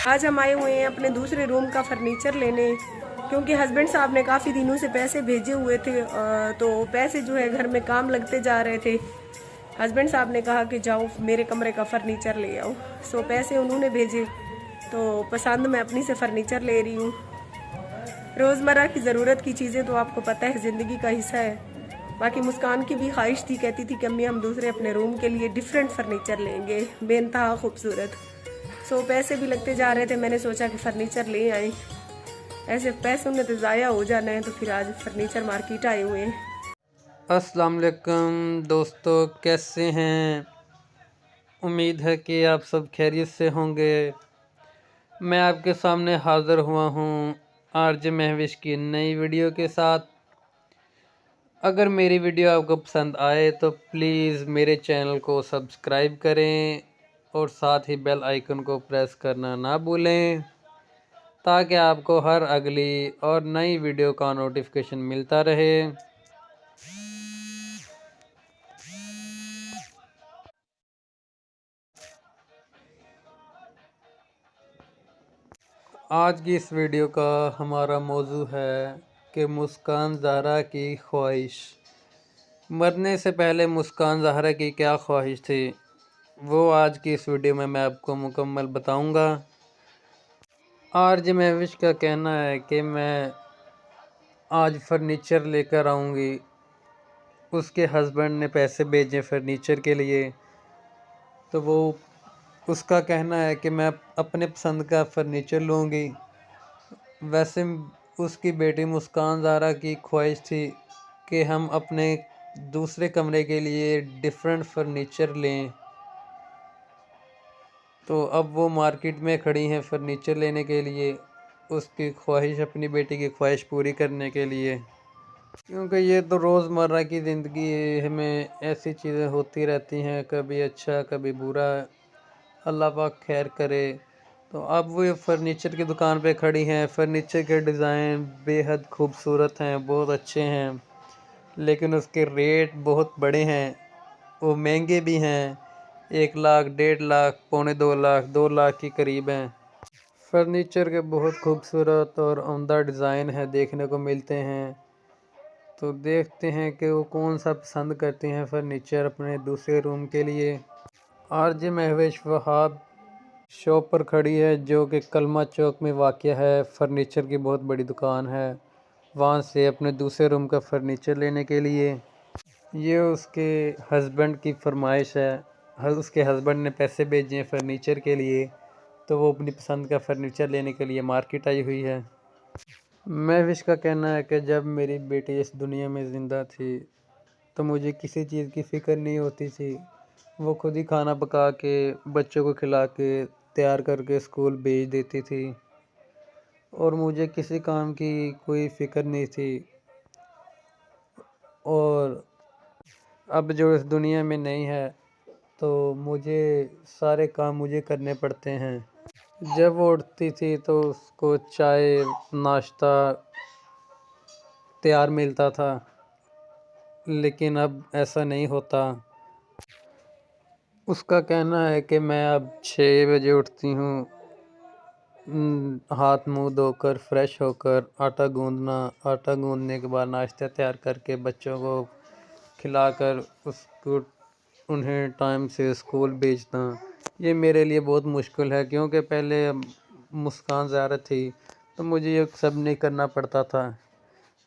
आज हम आए हुए हैं अपने दूसरे रूम का फर्नीचर लेने, क्योंकि हस्बैंड साहब ने काफ़ी दिनों से पैसे भेजे हुए थे। तो पैसे जो है घर में काम लगते जा रहे थे। हस्बैंड साहब ने कहा कि जाओ मेरे कमरे का फर्नीचर ले आओ। सो पैसे उन्होंने भेजे, तो पसंद मैं अपनी से फर्नीचर ले रही हूँ। रोज़मर्रा की ज़रूरत की चीज़ें तो आपको पता है ज़िंदगी का हिस्सा है। बाकी मुस्कान की भी ख्वाहिश थी, कहती थी कि अम्मी हम दूसरे अपने रूम के लिए डिफरेंट फर्नीचर लेंगे, बेनतहा खूबसूरत। सो पैसे भी लगते जा रहे थे, मैंने सोचा कि फ़र्नीचर ले आए। ऐसे पैसों में तो ज़ाया हो जाना है, तो फिर आज फर्नीचर मार्केट आए हुए हैं। अस्सलाम वालेकुम दोस्तों, कैसे हैं? उम्मीद है कि आप सब खैरियत से होंगे। मैं आपके सामने हाज़िर हुआ हूँ आरजे महविश की नई वीडियो के साथ। अगर मेरी वीडियो आपको पसंद आए तो प्लीज़ मेरे चैनल को सब्सक्राइब करें और साथ ही बेल आइकन को प्रेस करना ना भूलें, ताकि आपको हर अगली और नई वीडियो का नोटिफिकेशन मिलता रहे। आज की इस वीडियो का हमारा मौजू है कि मुस्कान ज़हरा की ख्वाहिश। मरने से पहले मुस्कान ज़हरा की क्या ख्वाहिश थी, वो आज की इस वीडियो में मैं आपको मुकम्मल बताऊंगा। आरजे महविश का कहना है कि मैं आज फर्नीचर लेकर आऊंगी। उसके हस्बैंड ने पैसे भेजे फर्नीचर के लिए, तो वो उसका कहना है कि मैं अपने पसंद का फर्नीचर लूँगी। वैसे उसकी बेटी मुस्कान ज़हरा की ख्वाहिश थी कि हम अपने दूसरे कमरे के लिए डिफरेंट फर्नीचर लें। तो अब वो मार्केट में खड़ी हैं फर्नीचर लेने के लिए, उसकी ख्वाहिश, अपनी बेटी की ख्वाहिश पूरी करने के लिए। क्योंकि ये तो रोज़मर्रा की ज़िंदगी में ऐसी चीज़ें होती रहती हैं, कभी अच्छा कभी बुरा, अल्लाह पाक खैर करे। तो अब वो फर्नीचर की दुकान पे खड़ी हैं। फर्नीचर के डिज़ाइन बेहद खूबसूरत हैं, बहुत अच्छे हैं, लेकिन उसके रेट बहुत बड़े हैं, वो महंगे भी हैं। 1 लाख, 1.5 लाख, पौने 2 लाख, 2 लाख के करीब हैं। फर्नीचर के बहुत खूबसूरत और उम्दा डिज़ाइन है देखने को मिलते हैं। तो देखते हैं कि वो कौन सा पसंद करते हैं फर्नीचर अपने दूसरे रूम के लिए। आरजे महविश वहाब शॉप पर खड़ी है, जो कि कलमा चौक में वाक़या है। फर्नीचर की बहुत बड़ी दुकान है, वहाँ से अपने दूसरे रूम का फर्नीचर लेने के लिए। ये उसके हस्बैंड की फरमाइश है। उसके हस्बैंड ने पैसे भेजे हैं फर्नीचर के लिए, तो वो अपनी पसंद का फर्नीचर लेने के लिए मार्केट आई हुई है। महविश का कहना है कि जब मेरी बेटी इस दुनिया में ज़िंदा थी तो मुझे किसी चीज़ की फ़िक्र नहीं होती थी। वो खुद ही खाना पका के बच्चों को खिला के तैयार करके स्कूल भेज देती थी, और मुझे किसी काम की कोई फ़िक्र नहीं थी। और अब जो इस दुनिया में नहीं है, तो मुझे सारे काम मुझे करने पड़ते हैं। जब वो उठती थी तो उसको चाय नाश्ता तैयार मिलता था, लेकिन अब ऐसा नहीं होता। उसका कहना है कि मैं अब 6 बजे उठती हूँ, हाथ मुंह धोकर फ्रेश होकर आटा गूंदने के बाद नाश्ता तैयार करके बच्चों को खिलाकर उसको उन्हें टाइम से स्कूल भेजना, ये मेरे लिए बहुत मुश्किल है। क्योंकि पहले मुस्कान ज़्यादा थी तो मुझे ये सब नहीं करना पड़ता था,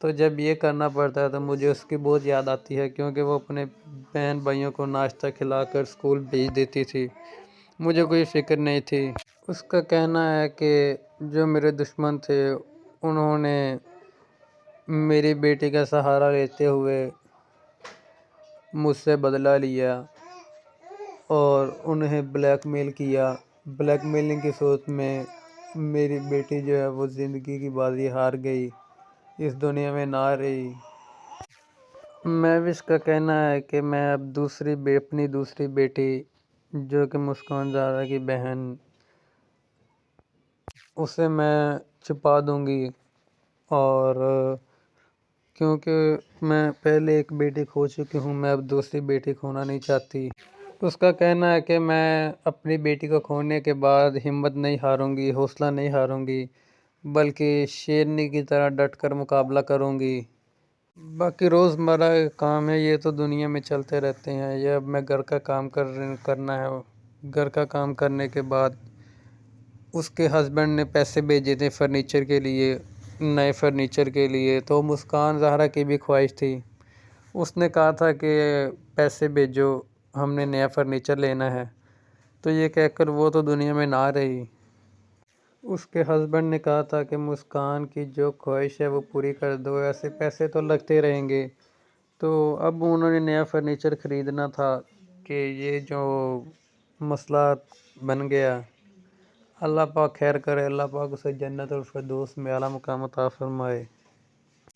तो जब ये करना पड़ता है तो मुझे उसकी बहुत याद आती है, क्योंकि वो अपने बहन भाइयों को नाश्ता खिलाकर स्कूल भेज देती थी, मुझे कोई फ़िक्र नहीं थी। उसका कहना है कि जो मेरे दुश्मन थे उन्होंने मेरी बेटी का सहारा लेते हुए मुझसे बदला लिया और उन्हें ब्लैकमेल किया। ब्लैकमेलिंग की सोच में मेरी बेटी जो है वो ज़िंदगी की बाजी हार गई, इस दुनिया में ना रही। महविश का कहना है कि मैं अब अपनी दूसरी बेटी, जो कि मुस्कान ज़हरा की बहन, उसे मैं छुपा दूंगी। और क्योंकि मैं पहले एक बेटी खो चुकी हूँ, मैं अब दूसरी बेटी खोना नहीं चाहती। उसका कहना है कि मैं अपनी बेटी को खोने के बाद हिम्मत नहीं हारूंगी, हौसला नहीं हारूंगी, बल्कि शेरनी की तरह डट कर मुकाबला करूंगी। बाकी रोज़मर्रा के काम है, ये तो दुनिया में चलते रहते हैं। ये अब मैं घर का काम करना है। घर का काम करने के बाद उसके हस्बैंड ने पैसे भेजे थे फर्नीचर के लिए, नए फर्नीचर के लिए। तो मुस्कान ज़हरा की भी ख्वाहिश थी, उसने कहा था कि पैसे भेजो, हमने नया फर्नीचर लेना है। तो ये कहकर वो तो दुनिया में ना रही। उसके हस्बैंड ने कहा था कि मुस्कान की जो ख्वाहिश है वो पूरी कर दो, ऐसे पैसे तो लगते रहेंगे। तो अब उन्होंने नया फर्नीचर ख़रीदना था कि ये जो मसला बन गया। अल्लाह पाक खैर करे, अल्लाह पाक उसे जन्नतुल फिरदौस में आला मुकाम अता फरमाए।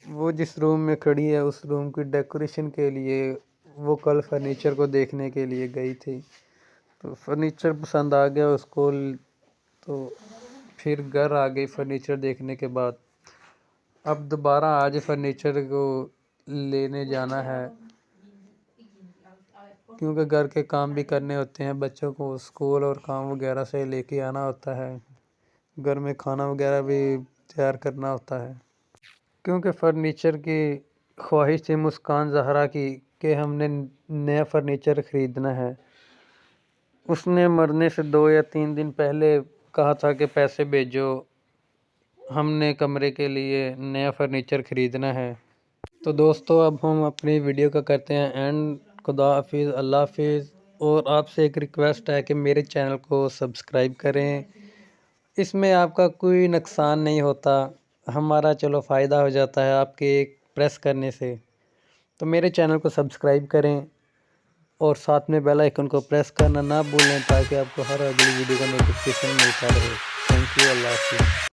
वो जिस रूम में खड़ी है उस रूम की डेकोरेशन के लिए वो कल फर्नीचर को देखने के लिए गई थी। तो फर्नीचर पसंद आ गया उसको, तो फिर घर आ गई फर्नीचर देखने के बाद। अब दोबारा आज फर्नीचर को लेने जाना है, क्योंकि घर के काम भी करने होते हैं, बच्चों को स्कूल और काम वगैरह से लेके आना होता है, घर में खाना वगैरह भी तैयार करना होता है। क्योंकि फर्नीचर की ख्वाहिश थी मुस्कान ज़हरा की कि हमने नया फर्नीचर ख़रीदना है। उसने मरने से 2 या 3 दिन पहले कहा था कि पैसे भेजो, हमने कमरे के लिए नया फर्नीचर ख़रीदना है। तो दोस्तों अब हम अपनी वीडियो का करते हैं एंड। खुदा हाफिज़, अल्लाह हाफिज़। और आपसे एक रिक्वेस्ट है कि मेरे चैनल को सब्सक्राइब करें। इसमें आपका कोई नुकसान नहीं होता, हमारा चलो फ़ायदा हो जाता है आपके एक प्रेस करने से। तो मेरे चैनल को सब्सक्राइब करें और साथ में बेल आइकन को प्रेस करना ना भूलें, ताकि आपको हर अगली वीडियो का नोटिफिकेशन मिलता रहे। थैंक यू, अल्लाह हाफिज़।